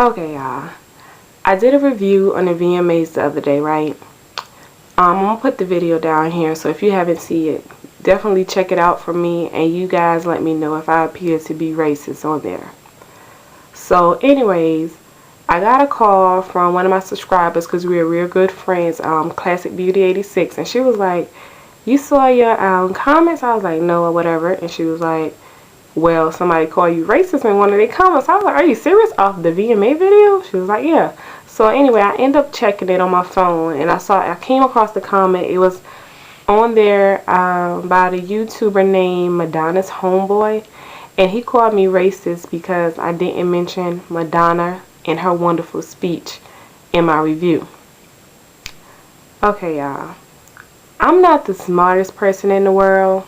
Okay, y'all. I did a review on the VMAs the other day, right? I'm gonna put the video down here, so if you haven't seen it, definitely check it out for me, and you guys let me know if I appear to be racist on there. So, anyways, I got a call from one of my subscribers because we're real good friends, Classic Beauty 86, and she was like, "You saw your comments?" I was like, "No," or whatever, and she was like, "Well, somebody called you racist in one of their comments." I was like, "Are you serious? Off the VMA video?" She was like, "Yeah." So anyway, I ended up checking it on my phone, and I came across the comment. It was on there by the YouTuber named Madonna's Homeboy, and he called me racist because I didn't mention Madonna in her wonderful speech in my review. Okay, y'all. I'm not the smartest person in the world.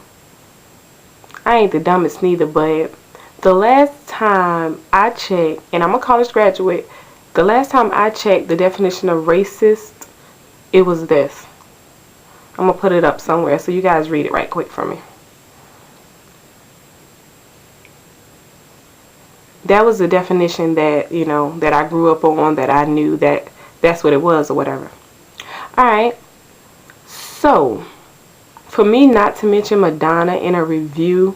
I ain't the dumbest neither, but the last time I checked, and I'm a college graduate, the last time I checked the definition of racist, it was this. I'm going to put it up somewhere so you guys read it right quick for me. That was the definition that, that I grew up on, that I knew that that's what it was or whatever. Alright, so for me not to mention Madonna in a review,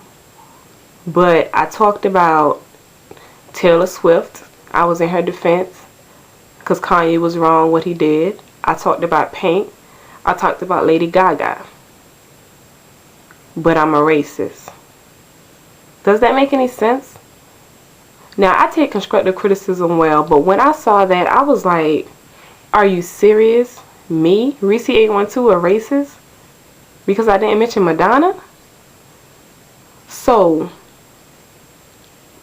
but I talked about Taylor Swift. I was in her defense because Kanye was wrong what he did. I talked about Pink. I talked about Lady Gaga. But I'm a racist. Does that make any sense? Now, I take constructive criticism well, but when I saw that, I was like, are you serious? Me, Reese 812, a racist? Because I didn't mention Madonna? So,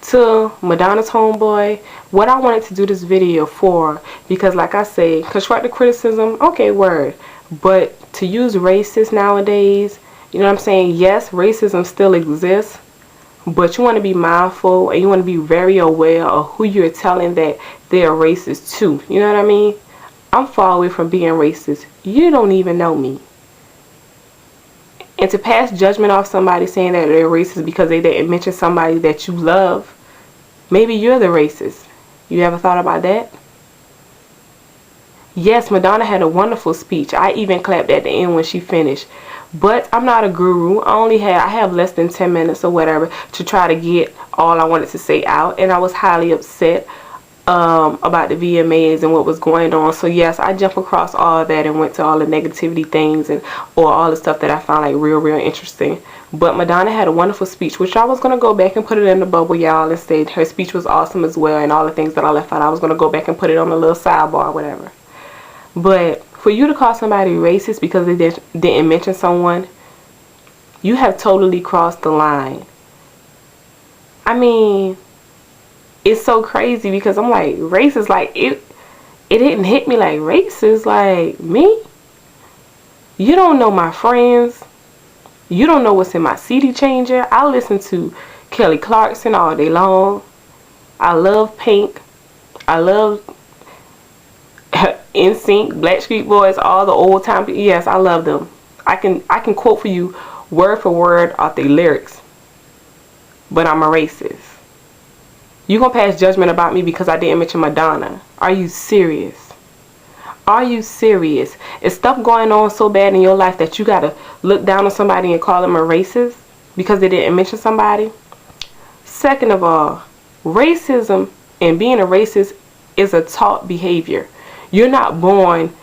to Madonna's homeboy, what I wanted to do this video for, because like I say, constructive criticism, okay, word, but to use racist nowadays, you know what I'm saying? Yes, racism still exists, but you want to be mindful and you want to be very aware of who you're telling that they're racist to. You know what I mean? I'm far away from being racist. You don't even know me. And to pass judgment off somebody saying that they're racist because they didn't mention somebody that you love, maybe you're the racist. You ever thought about that? Yes, Madonna had a wonderful speech. I even clapped at the end when she finished. But I'm not a guru. I have less than 10 minutes or whatever to try to get all I wanted to say out. And I was highly upset about the VMAs and what was going on. So yes, I jumped across all of that and went to all the negativity things or all the stuff that I found like real interesting. But Madonna had a wonderful speech, which I was going to go back and put it in the bubble, y'all, and say her speech was awesome as well, and all the things that I left out, I was going to go back and put it on a little sidebar or whatever. But for you to call somebody racist because they didn't mention someone, you have totally crossed the line. I mean, it's so crazy because I'm like, racist, like, it didn't hit me like racist, like, me? You don't know my friends. You don't know what's in my CD changer. I listen to Kelly Clarkson all day long. I love Pink. I love NSYNC, Blackstreet Boys, all the old time. Yes, I love them. I can quote for you word for word off their lyrics. But I'm a racist. You gonna pass judgment about me because I didn't mention Madonna? Are you serious? Are you serious? Is stuff going on so bad in your life that you gotta look down on somebody and call them a racist because they didn't mention somebody? Second of all, racism and being a racist is a taught behavior. You're not born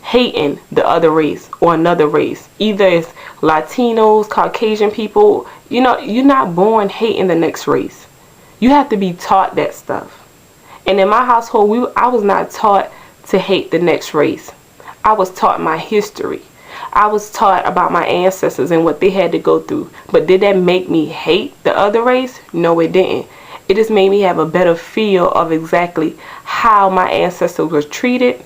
hating the other race or another race. Either it's Latinos, Caucasian people. You're not born hating the next race. You have to be taught that stuff. And in my household, I was not taught to hate the next race. I was taught my history. I was taught about my ancestors and what they had to go through. But did that make me hate the other race? No, it didn't. It just made me have a better feel of exactly how my ancestors were treated.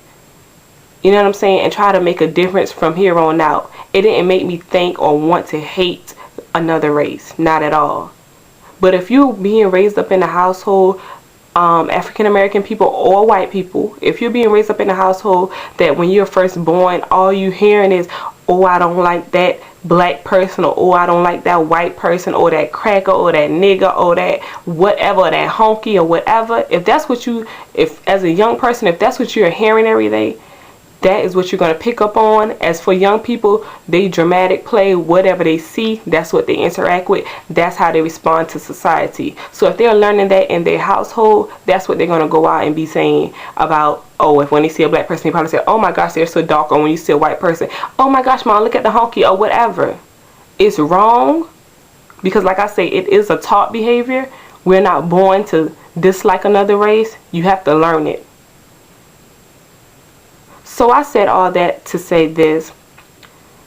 You know what I'm saying? And try to make a difference from here on out. It didn't make me think or want to hate another race. Not at all. But if you're being raised up in a household, African American people or white people, if you're being raised up in a household that when you're first born, all you hearing is, oh, I don't like that black person, or oh, I don't like that white person, or that cracker, or that nigger, or that whatever, that honky, or whatever, if that's what you, if as a young person, if that's what you're hearing every day, that is what you're going to pick up on. As for young people, they dramatic play whatever they see. That's what they interact with. That's how they respond to society. So if they're learning that in their household, that's what they're going to go out and be saying about, oh, if when they see a black person, they probably say, oh my gosh, they're so dark. Or when you see a white person, oh my gosh, mom, look at the honky, or whatever. It's wrong, because like I say, it is a taught behavior. We're not born to dislike another race. You have to learn it. So I said all that to say this.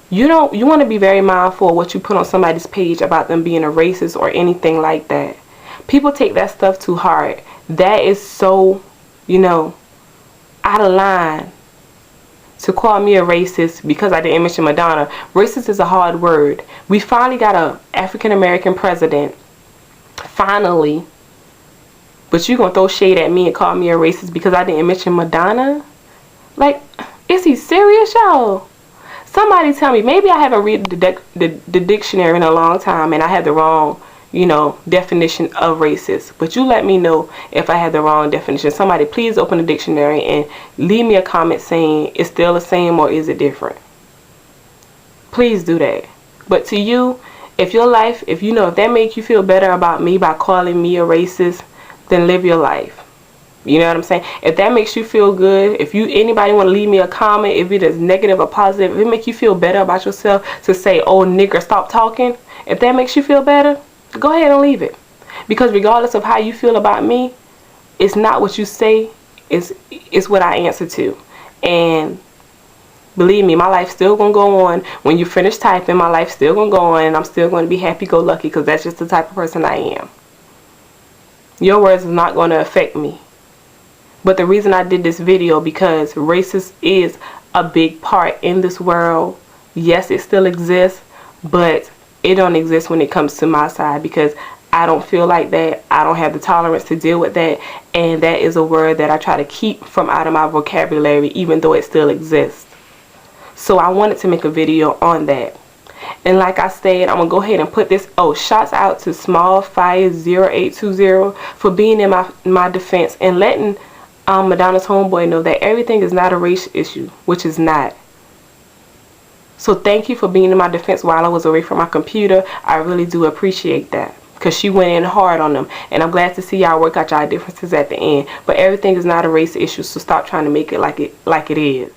You want to be very mindful of what you put on somebody's page about them being a racist or anything like that. People take that stuff too hard. That is so, out of line to call me a racist because I didn't mention Madonna. Racist is a hard word. We finally got a African American president. Finally. But you gonna throw shade at me and call me a racist because I didn't mention Madonna? Like, is he serious, y'all? Somebody tell me. Maybe I haven't read the dictionary in a long time and I had the wrong, definition of racist. But you let me know if I had the wrong definition. Somebody please open the dictionary and leave me a comment saying it's still the same or is it different. Please do that. But to you, if your life, if that makes you feel better about me by calling me a racist, then live your life. You know what I'm saying? If that makes you feel good, if anybody want to leave me a comment, if it is negative or positive, if it makes you feel better about yourself to say, oh nigger, stop talking, if that makes you feel better, go ahead and leave it. Because regardless of how you feel about me, it's not what you say, it's what I answer to. And believe me, my life's still gonna go on. When you finish typing, my life's still gonna go on, and I'm still gonna be happy-go-lucky because that's just the type of person I am. Your words is not gonna affect me. But the reason I did this video, because racist is a big part in this world. Yes, it still exists, but it don't exist when it comes to my side, because I don't feel like that. I don't have the tolerance to deal with that, and that is a word that I try to keep from out of my vocabulary, even though it still exists. So I wanted to make a video on that. And like I said, I'm gonna go ahead and put this. Oh, shouts out to Small Fire 0820 for being in my defense and letting Madonna's homeboy know that everything is not a race issue, which is not. So thank you for being in my defense while I was away from my computer. I really do appreciate that, because she went in hard on them, and I'm glad to see y'all work out y'all differences at the end. But everything is not a race issue, so stop trying to make it like it is.